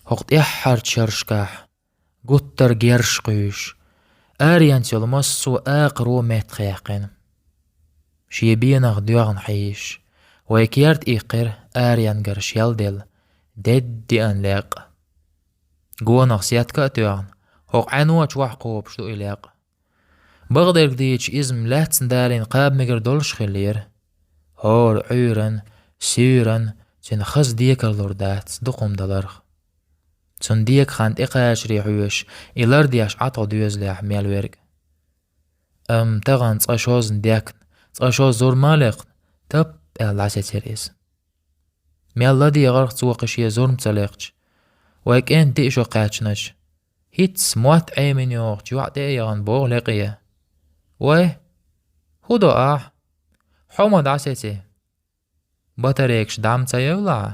هقت إحر تشرشكاح قطر جيرش قيش آريان تلمسو آقرو متخيقين شيبينا غديوغن حيش ويكيرت إيقر آريان قرش يلدل ددي أن لاق قونا سياتكا تيوغن هق عنوات وحقوب شدو إلاق بغدر ديش إزم لاتن دارين قاب مقر دولش خلير هور عيرن سيرن تن خز ديك اللوردات دقوم دلرخ تن ديك خانت إقاش ريحوش إلار دياش عطو ديوز ليح ميالويرق تغن تقشوز ديكن تقشوز زور مالق تب العسي تيريز ميالا دي غرق توقش يزور متلقش ويك إن ديشو قاتشنش هيتس موات عيمين يوغ جوع ديغن بوغ لقية ويه هدو حومد عسيتي بطريقش دعم تيولا